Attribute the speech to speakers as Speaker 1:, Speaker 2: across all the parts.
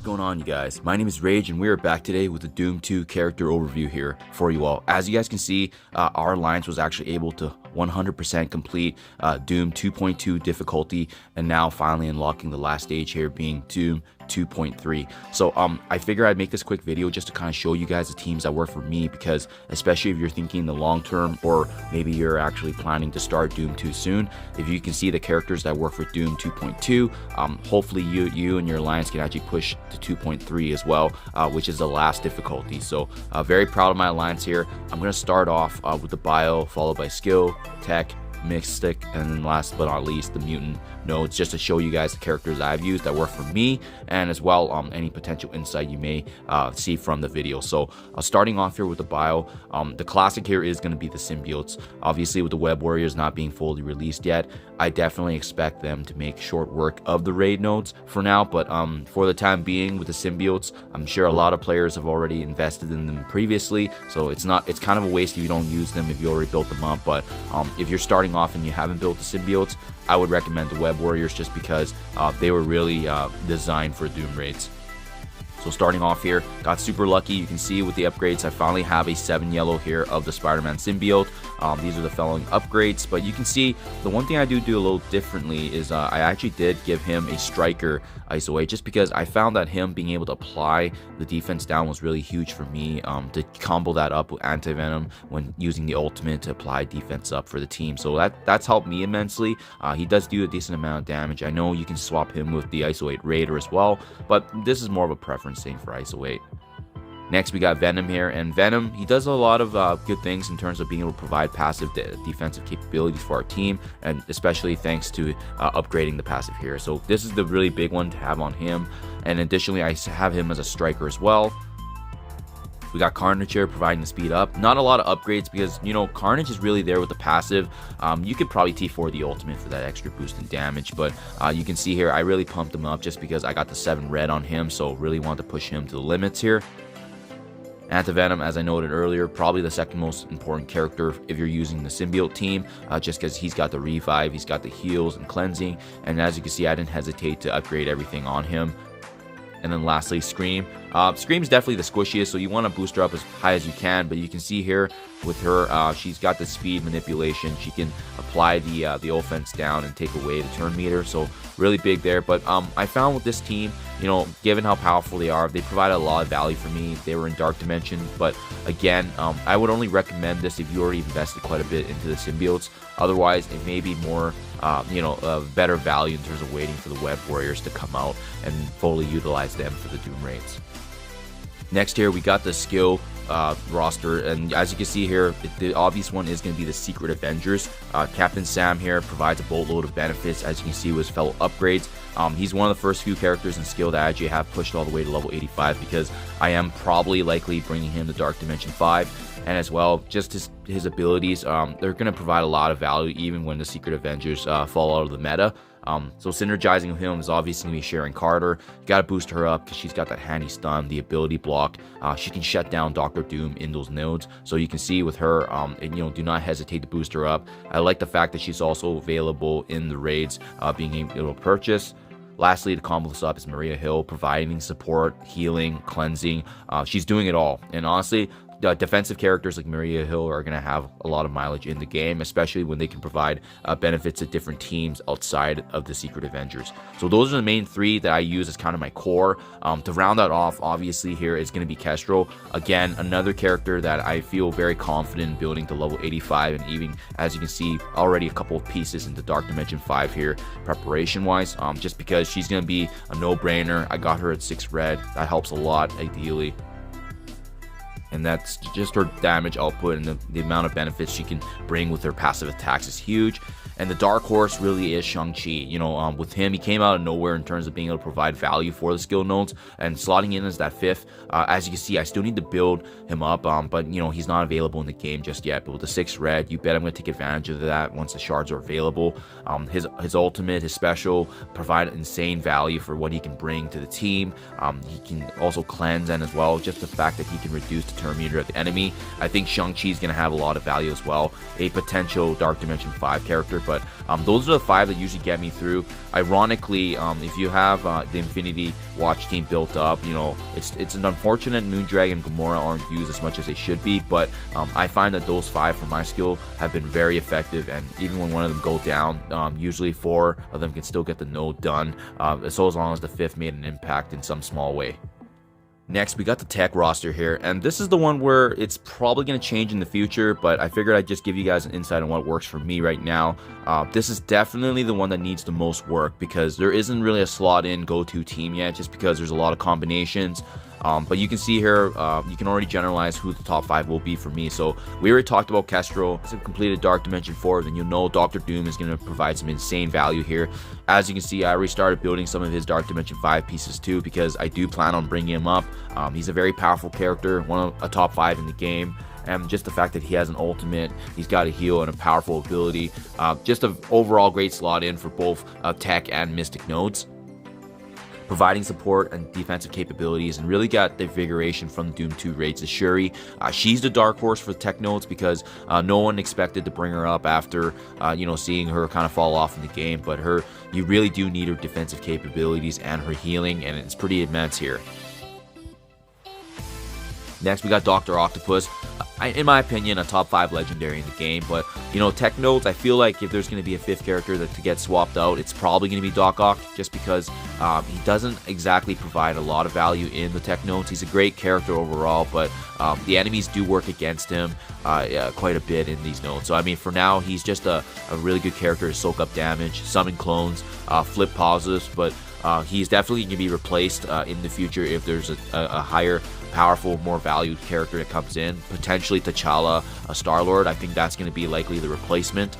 Speaker 1: Going on, you guys? My name is Rage and we are back today with the Doom 2 character overview here for you all. As you guys can see, our alliance was actually able to 100% complete Doom 2.2 difficulty, and now finally unlocking the last stage here being Doom 2.3. So I figure I'd make this quick video just to kind of show you guys the teams that work for me, because especially if you're thinking the long term, or maybe you're actually planning to start Doom 2 soon, if you can see the characters that work for Doom 2.2, hopefully you and your alliance can actually push to 2.3 as well, which is the last difficulty. So very proud of my alliance here. I'm going to start off with the bio, followed by skill, tech, mystic, and then last but not least the mutant nodes, just to show you guys the characters I've used that work for me, and as well any potential insight you may see from the video. So starting off here with the bio, the classic here is going to be the symbiotes. Obviously, with the web warriors not being fully released yet, I definitely expect them to make short work of the raid nodes for now, but for the time being with the symbiotes, I'm sure a lot of players have already invested in them previously, so it's kind of a waste if you don't use them if you already built them up. But if you're starting off and you haven't built the symbiotes, I would recommend the web warriors, just because they were really designed for Doom raids. So starting off here, got super lucky. You can see with the upgrades, I finally have a 7 yellow here of the Spider-Man symbiote. These are the following upgrades, but you can see the one thing I do a little differently is I actually did give him a striker ISO 8, just because I found that him being able to apply the defense down was really huge for me, to combo that up with anti-venom when using the ultimate to apply defense up for the team. So that's helped me immensely. He does do a decent amount of damage. I know you can swap him with the ISO 8 Raider as well, but this is more of a preference thing for ISO 8. Next, we got Venom here, and Venom, he does a lot of good things in terms of being able to provide passive defensive capabilities for our team, and especially thanks to upgrading the passive here. So this is the really big one to have on him, and additionally I have him as a striker as well. We got Carnage here providing the speed up. Not a lot of upgrades because, you know, Carnage is really there with the passive. You could probably T4 the ultimate for that extra boost in damage, but you can see here I really pumped him up just because I got the 7 red on him, so really want to push him to the limits here. Anti-Venom, as I noted earlier, probably the second most important character if you're using the symbiote team, just because he's got the revive, he's got the heals and cleansing, and as you can see I didn't hesitate to upgrade everything on him. And then lastly, Scream. Scream's definitely the squishiest, so you want to boost her up as high as you can, but you can see here with her, she's got the speed manipulation. She can apply the offense down and take away the turn meter, so really big there. But I found with this team, you know, given how powerful they are, they provide a lot of value for me. They were in Dark Dimension, but again, I would only recommend this if you already invested quite a bit into the symbiotes. Otherwise, it may be more, better value in terms of waiting for the web warriors to come out and fully utilize them for the Doom raids. Next here, we got the skill roster, and as you can see here, the obvious one is going to be the Secret Avengers. Captain Sam here provides a boatload of benefits, as you can see with his fellow upgrades. He's one of the first few characters in skill that I actually have pushed all the way to level 85, because I am probably likely bringing him to Dark Dimension 5, and as well, just his abilities, they're going to provide a lot of value even when the Secret Avengers fall out of the meta. So synergizing with him is obviously going to be Sharon Carter. You got to boost her up because she's got that handy stun, the ability block. She can shut down Dr. Doom in those nodes. So you can see with her, do not hesitate to boost her up. I like the fact that she's also available in the raids, being able to purchase. Lastly, to combo this up is Maria Hill, providing support, healing, cleansing. She's doing it all. And honestly, defensive characters like Maria Hill are going to have a lot of mileage in the game, especially when they can provide benefits to different teams outside of the Secret Avengers. So those are the main 3 that I use as kind of my core. To round that off, obviously here is going to be Kestrel. Again, another character that I feel very confident in building to level 85, and even, as you can see, already a couple of pieces into Dark Dimension 5 here, preparation-wise, just because she's going to be a no-brainer. I got her at 6 red. That helps a lot, ideally. And that's just her damage output, and the amount of benefits she can bring with her passive attacks is huge. And the dark horse really is Shang-Chi. With him, he came out of nowhere in terms of being able to provide value for the skill nodes, and slotting in as that 5th. As you can see, I still need to build him up, but he's not available in the game just yet. But with the 6 red, you bet I'm going to take advantage of that once the shards are available. His ultimate, his special, provide insane value for what he can bring to the team. He can also cleanse, and as well, just the fact that he can reduce the turn meter of the enemy. I think Shang-Chi is going to have a lot of value as well, a potential Dark Dimension 5 character, but those are the 5 that usually get me through. Ironically, if you have the Infinity Watch team built up, you know, it's an unfortunate Moondragon and Gamora aren't used as much as they should be, but I find that those 5 for my skill have been very effective, and even when one of them go down, usually 4 of them can still get the node done, so as long as the 5th made an impact in some small way. Next, we got the tech roster here, and this is the one where it's probably going to change in the future, but I figured I'd just give you guys an insight on what works for me right now. This is definitely the one that needs the most work because there isn't really a slot-in go-to team yet, just because there's a lot of combinations. But you can see here, you can already generalize who the top 5 will be for me. So we already talked about Kestrel. As I've completed Dark Dimension 4, then you'll know Doctor Doom is going to provide some insane value here. As you can see, I already started building some of his Dark Dimension 5 pieces too, because I do plan on bringing him up. He's a very powerful character, one of a top 5 in the game. And just the fact that he has an ultimate, he's got a heal and a powerful ability. Just an overall great slot in for both tech and mystic nodes, providing support and defensive capabilities, and really got the invigoration from the Doom 2 raids. The Shuri, she's the dark horse for the tech nodes because no one expected to bring her up after you know, seeing her kind of fall off in the game, but you really do need her defensive capabilities and her healing, and it's pretty immense here. Next, we got Dr. Octopus. In my opinion, a top 5 legendary in the game, but you know, tech nodes, I feel like if there's going to be a 5th character to get swapped out, it's probably going to be Doc Ock, just because he doesn't exactly provide a lot of value in the tech nodes. He's a great character overall, but the enemies do work against him quite a bit in these nodes. So I mean, for now, he's just a really good character to soak up damage, summon clones, flip pauses, but he's definitely going to be replaced in the future if there's a higher powerful, more valued character that comes in, potentially T'Challa, a Star-Lord. I think that's going to be likely the replacement.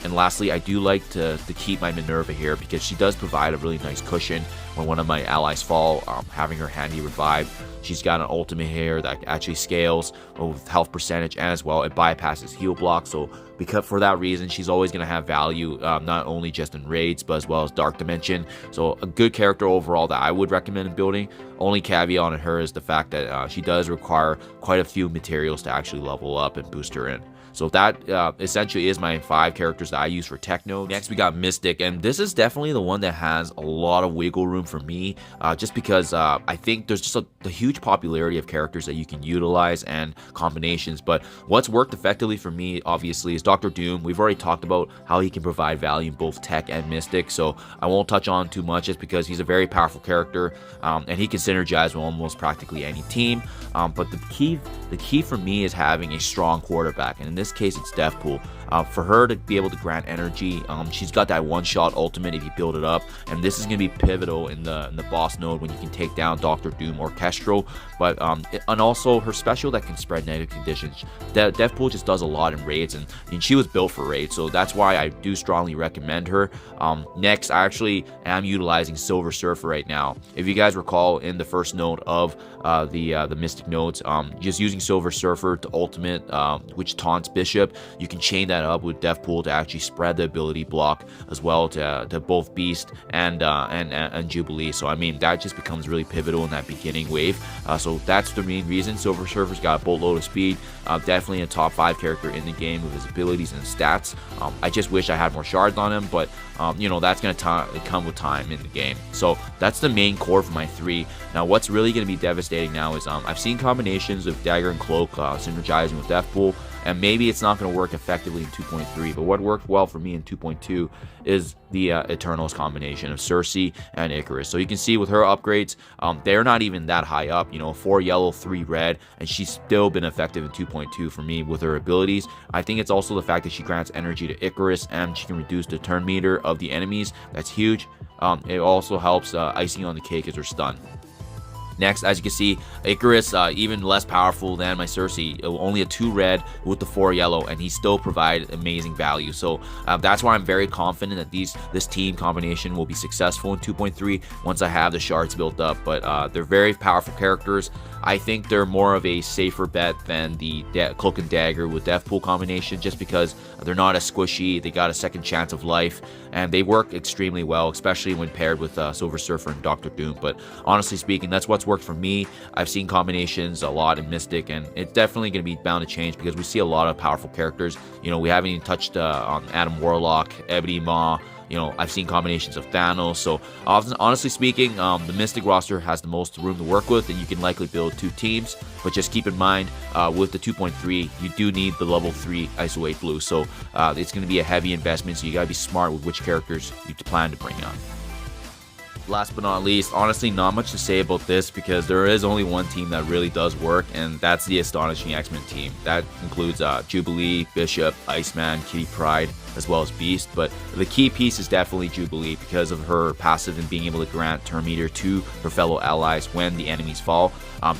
Speaker 1: And lastly, I do like to keep my Minerva here because she does provide a really nice cushion when one of my allies fall, having her handy revive. She's got an ultimate here that actually scales with health percentage, and as well it bypasses heal block. So because for that reason, she's always going to have value, not only just in raids but as well as Dark Dimension. So a good character overall that I would recommend in building. Only caveat on her is the fact that she does require quite a few materials to actually level up and boost her in. So that essentially is my 5 characters that I use for tech nodes. Next, we got Mystic, and this is definitely the one that has a lot of wiggle room for me, just because I think there's just a huge popularity of characters that you can utilize and combinations. But what's worked effectively for me, obviously, is Doctor Doom. We've already talked about how he can provide value in both tech and Mystic, so I won't touch on too much just because he's a very powerful character, and he can synergize with almost practically any team. But the key for me is having a strong quarterback, and in this case it's Deathpool. For her to be able to grant energy, she's got that one-shot ultimate if you build it up, and this is going to be pivotal in the boss node when you can take down Doctor Doom or Kestrel. But and also her special that can spread negative conditions. Deathpool just does a lot in raids, and she was built for raids, so that's why I do strongly recommend her. Next, I actually am utilizing Silver Surfer right now. If you guys recall, in the first node of the Mystic nodes, just using Silver Surfer to ultimate, which taunts Bishop, you can chain that up with Deathpool to actually spread the ability block as well to both Beast and Jubilee. So I mean, that just becomes really pivotal in that beginning wave. So that's the main reason. Silver Surfer's got a boatload of speed, definitely a top 5 character in the game with his abilities and stats. I just wish I had more shards on him, but you know, that's going to come with time in the game. So that's the main core for my 3. Now what's really going to be devastating now is I've seen combinations of Dagger and Cloak synergizing with Deathpool, and maybe it's not going to work effectively in 2.3, but what worked well for me in 2.2 is the Eternals combination of Cersei and Icarus. So you can see with her upgrades, they're not even that high up, you know, 4 yellow, 3 red, and she's still been effective in 2.2 for me with her abilities. I think it's also the fact that she grants energy to Icarus, and she can reduce the turn meter of the enemies. That's huge. It also helps icing on the cake is her stun. Next, as you can see, Icarus, even less powerful than my Cersei, only a 2 red with the 4 yellow, and he still provides amazing value. So that's why I'm very confident that this team combination will be successful in 2.3 once I have the shards built up. But they're very powerful characters. I think they're more of a safer bet than the Cloak and Dagger with Deathpool combination, just because they're not as squishy, they got a second chance of life, and they work extremely well, especially when paired with Silver Surfer and Doctor Doom. But honestly speaking, that's what's worked for me. I've seen combinations a lot in Mystic, and it's definitely going to be bound to change because we see a lot of powerful characters. You know, we haven't even touched on Adam Warlock, Ebony Maw. You know, I've seen combinations of Thanos. So honestly speaking, the Mystic roster has the most room to work with, and you can likely build 2 teams. But just keep in mind, with the 2.3, you do need the level 3 ISO 8 blue. So it's going to be a heavy investment, so you got to be smart with which characters you plan to bring on. Last but not least, honestly, not much to say about this because there is only one team that really does work, and that's the Astonishing X-Men team. That includes Jubilee, Bishop, Iceman, Kitty Pryde, as well as Beast. But the key piece is definitely Jubilee because of her passive and being able to grant Turn Meter to her fellow allies when the enemies fall.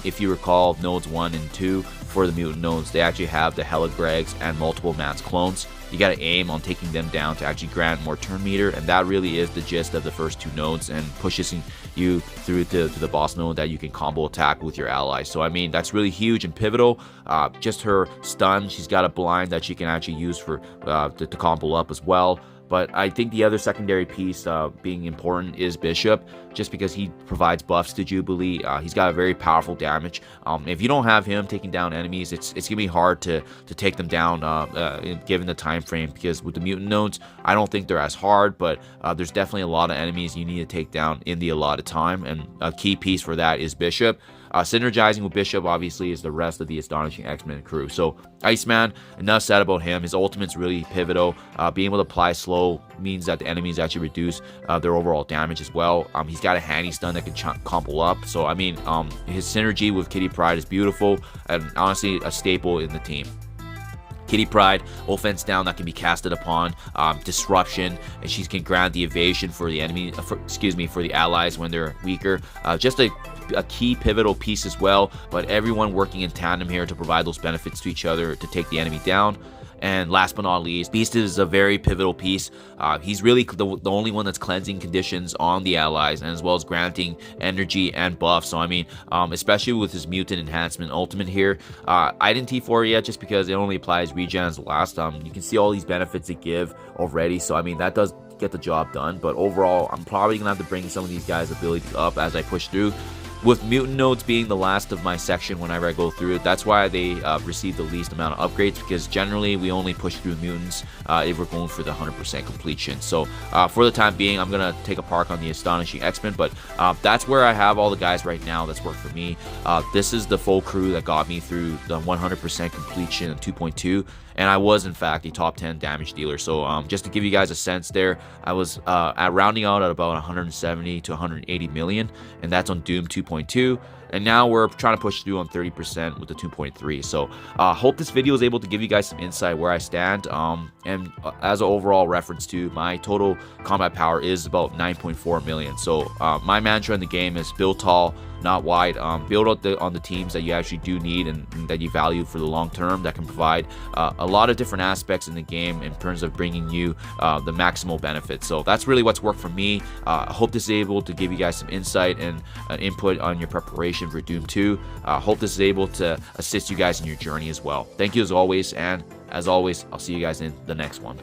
Speaker 1: If you recall, nodes 1 and 2 for the mutant nodes, they actually have the Hela Gregs and multiple Mance clones. You got to aim on taking them down to actually grant more turn meter, and that really is the gist of the first 2 nodes and pushes you through to the boss node that you can combo attack with your allies. So I mean, that's really huge and pivotal. Just her stun, she's got a blind that she can actually use for to combo up as well. But I think the other secondary piece being important is Bishop, just because he provides buffs to Jubilee. He's got a very powerful damage. If you don't have him taking down enemies, it's going to be hard to take them down given the time frame, because with the mutant nodes, I don't think they're as hard, but there's definitely a lot of enemies you need to take down in the allotted time, and a key piece for that is Bishop. Synergizing with Bishop, obviously, is the rest of the Astonishing X-Men crew. So, Iceman, enough said about him. His ultimate's really pivotal. Being able to apply slow means that the enemies actually reduce their overall damage as well. He's got a handy stun that can combo up. So, I mean, his synergy with Kitty Pryde is beautiful and honestly a staple in the team. Kitty Pryde, offense down that can be casted upon, disruption, and she can grant the evasion for the enemy, for the allies when they're weaker. Just a key pivotal piece as well, but everyone working in tandem here to provide those benefits to each other to take the enemy down. And last but not least, Beast is a very pivotal piece. He's really the only one that's cleansing conditions on the allies, and as well as granting energy and buffs. So I mean, especially with his mutant enhancement ultimate here, I didn't T4 yet just because it only applies regens last. You can see all these benefits it give already, so I mean that does get the job done. But overall, I'm probably gonna have to bring some of these guys' abilities up as I push through. With mutant nodes being the last of my section whenever I go through it, that's why they receive the least amount of upgrades, because generally we only push through mutants if we're going for the 100% completion. So for the time being, I'm going to take a park on the Astonishing X-Men, but that's where I have all the guys right now that's worked for me. This is the full crew that got me through the 100% completion of 2.2, and I was in fact a top 10 damage dealer. So just to give you guys a sense there, I was at rounding out at about 170 to 180 million, and that's on Doom 2.2. And now we're trying to push through on 30% with the 2.3. So hope this video is able to give you guys some insight where I stand. And as an overall reference to my total combat power is about 9.4 million. So my mantra in the game is build tall, not wide. Build on the teams that you actually do need and that you value for the long term, that can provide a lot of different aspects in the game in terms of bringing you the maximal benefits. So that's really what's worked for me. I hope this is able to give you guys some insight and input on your preparation for Doom 2. Hope this is able to assist you guys in your journey as well. Thank you as always, and as always, I'll see you guys in the next one.